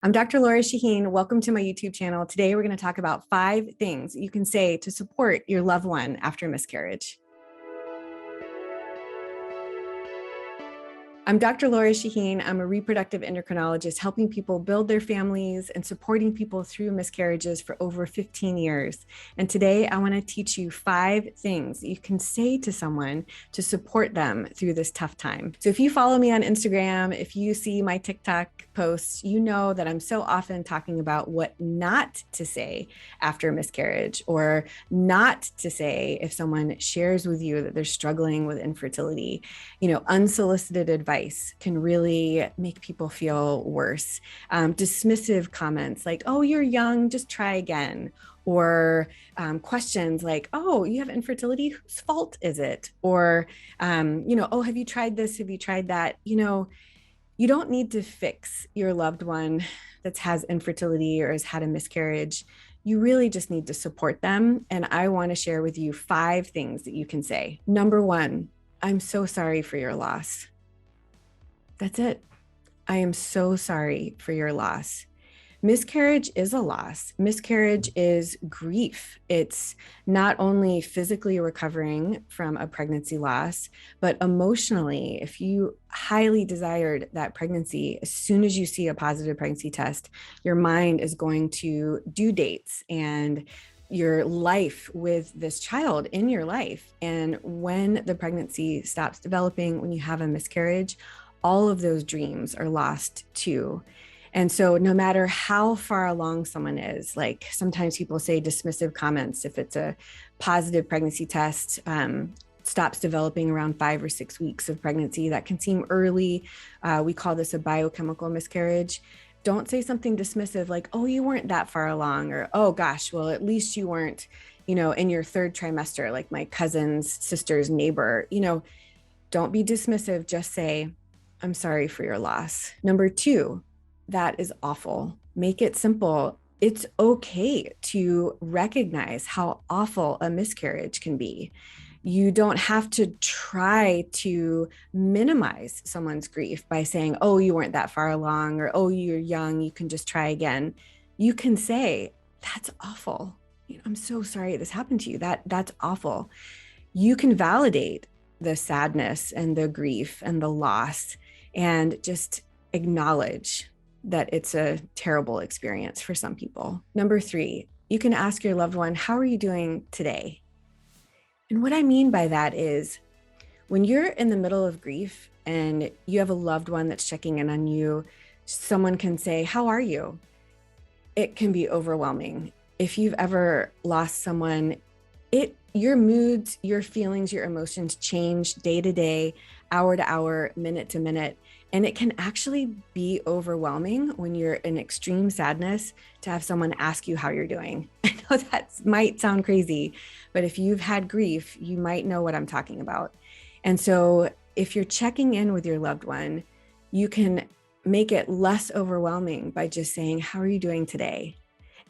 I'm Dr. Laura Shaheen. Welcome to my YouTube channel. Today, we're going to talk about 5 things you can say to support your loved one after miscarriage. I'm Dr. Laura Shaheen. I'm a reproductive endocrinologist helping people build their families and supporting people through miscarriages for over 15 years. And today I want to teach you 5 things you can say to someone to support them through this tough time. So if you follow me on Instagram, if you see my TikTok posts, you know that I'm so often talking about what not to say after miscarriage, or not to say if someone shares with you that they're struggling with infertility. Unsolicited advice can really make people feel worse. Dismissive comments like, oh, you're young, just try again. Or questions like, oh, you have infertility, whose fault is it? Or, oh, have you tried this? Have you tried that? You don't need to fix your loved one that has infertility or has had a miscarriage. You really just need to support them. And I want to share with you 5 things that you can say. Number 1, I'm so sorry for your loss. That's it. I am so sorry for your loss. Miscarriage is a loss. Miscarriage is grief. It's not only physically recovering from a pregnancy loss, but emotionally, if you highly desired that pregnancy, as soon as you see a positive pregnancy test, your mind is going to due dates and your life with this child in your life. And when the pregnancy stops developing, when you have a miscarriage, all of those dreams are lost too. And so no matter how far along someone is, like sometimes people say dismissive comments, if it's a positive pregnancy test, stops developing around 5 or 6 weeks of pregnancy, that can seem early. We call this a biochemical miscarriage. Don't say something dismissive like, oh, you weren't that far along, or, oh gosh, well, at least you weren't, in your 3rd trimester, like my cousin's sister's neighbor. Don't be dismissive. Just say, I'm sorry for your loss. Number 2, that is awful. Make it simple. It's okay to recognize how awful a miscarriage can be. You don't have to try to minimize someone's grief by saying, oh, you weren't that far along, or, oh, you're young, you can just try again. You can say, that's awful. I'm so sorry this happened to you. That's awful. You can validate the sadness and the grief and the loss and just acknowledge that it's a terrible experience for some people. Number 3, you can ask your loved one, how are you doing today? And what I mean by that is when you're in the middle of grief and you have a loved one that's checking in on you, someone can say, how are you? It can be overwhelming. If you've ever lost someone, your moods, your feelings, your emotions change day to day, hour to hour, minute to minute. And it can actually be overwhelming when you're in extreme sadness to have someone ask you how you're doing. I know that might sound crazy, but if you've had grief, you might know what I'm talking about. And so if you're checking in with your loved one, you can make it less overwhelming by just saying, how are you doing today?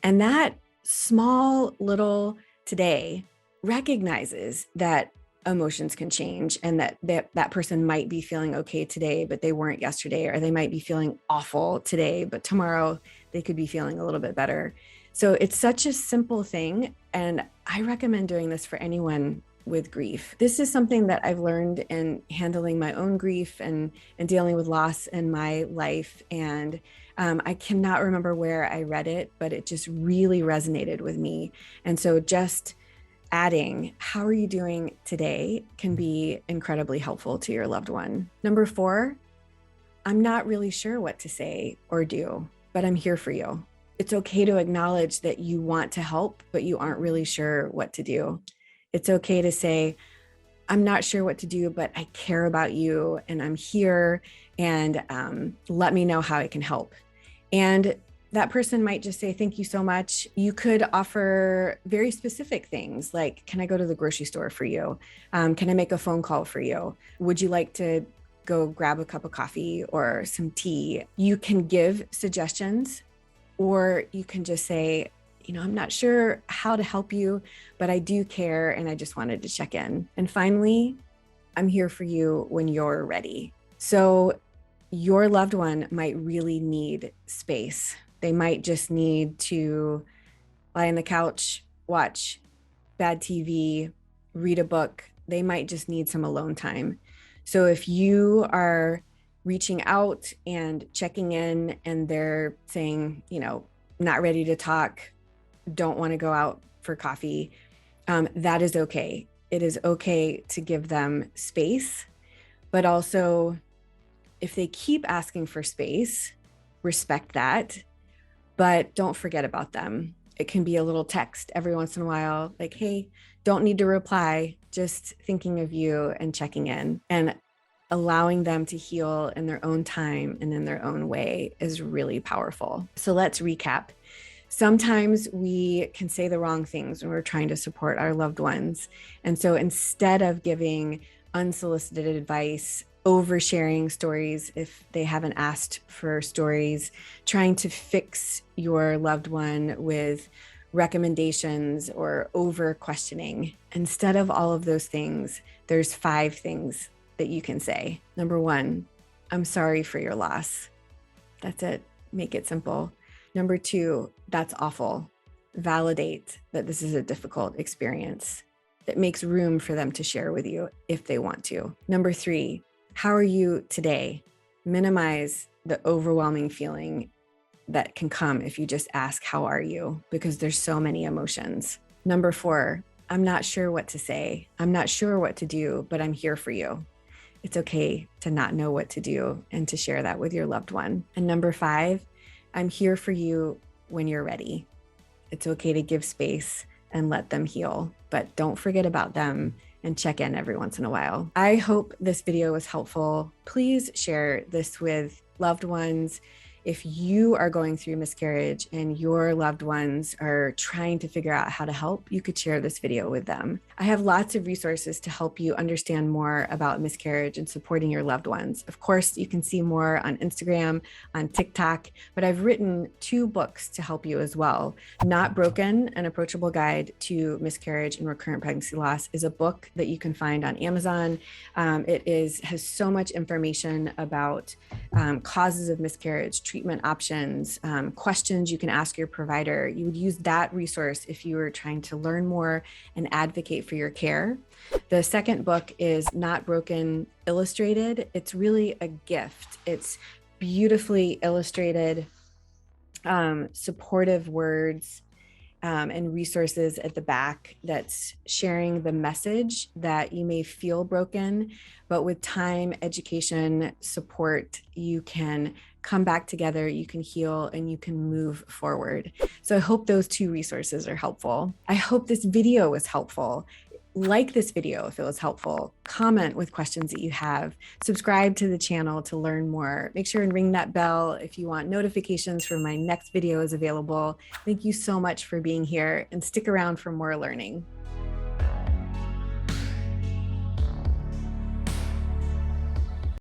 And that small little today recognizes that emotions can change, and that person might be feeling okay today, but they weren't yesterday, or they might be feeling awful today, but tomorrow they could be feeling a little bit better. So it's such a simple thing. And I recommend doing this for anyone with grief. This is something that I've learned in handling my own grief and dealing with loss in my life. And I cannot remember where I read it, but it just really resonated with me. And so just adding, how are you doing today, can be incredibly helpful to your loved one. Number 4, I'm not really sure what to say or do, but I'm here for you. It's okay to acknowledge that you want to help, but you aren't really sure what to do. It's okay to say, I'm not sure what to do, but I care about you and I'm here, and let me know how I can help. And that person might just say, thank you so much. You could offer very specific things like, can I go to the grocery store for you? Can I make a phone call for you? Would you like to go grab a cup of coffee or some tea? You can give suggestions, or you can just say, I'm not sure how to help you, but I do care and I just wanted to check in. And finally, I'm here for you when you're ready. So your loved one might really need space. They might just need to lie on the couch, watch bad TV, read a book. They might just need some alone time. So if you are reaching out and checking in and they're saying, not ready to talk, don't want to go out for coffee, that is okay. It is okay to give them space, but also if they keep asking for space, respect that, but don't forget about them. It can be a little text every once in a while, like, hey, don't need to reply, just thinking of you and checking in. And allowing them to heal in their own time and in their own way is really powerful. So let's recap. Sometimes we can say the wrong things when we're trying to support our loved ones. And so instead of giving unsolicited advice, oversharing stories if they haven't asked for stories, trying to fix your loved one with recommendations or over questioning, instead of all of those things, there's 5 things that you can say. Number 1, I'm sorry for your loss. That's it. Make it simple. Number 2, that's awful. Validate that this is a difficult experience. It makes room for them to share with you if they want to. Number 3, how are you today? Minimize the overwhelming feeling that can come if you just ask, how are you? Because there's so many emotions. Number 4, I'm not sure what to say. I'm not sure what to do, but I'm here for you. It's okay to not know what to do and to share that with your loved one. And number 5, I'm here for you when you're ready. It's okay to give space and let them heal, but don't forget about them and check in every once in a while. I hope this video was helpful. Please share this with loved ones. If you are going through miscarriage and your loved ones are trying to figure out how to help, you could share this video with them. I have lots of resources to help you understand more about miscarriage and supporting your loved ones. Of course, you can see more on Instagram, on TikTok, but I've written 2 books to help you as well. Not Broken, An Approachable Guide to Miscarriage and Recurrent Pregnancy Loss is a book that you can find on Amazon. It has so much information about causes of miscarriage, treatment options, questions you can ask your provider. You would use that resource if you were trying to learn more and advocate for your care. The second book is Not Broken Illustrated. It's really a gift. It's beautifully illustrated, supportive words, and resources at the back that's sharing the message that you may feel broken, but with time, education, support, you can come back together, you can heal, and you can move forward. So I hope those 2 resources are helpful. I hope this video was helpful. Like this video if it was helpful. Comment with questions that you have. Subscribe to the channel to learn more. Make sure and ring that bell if you want notifications for my next video is available. Thank you so much for being here and stick around for more learning.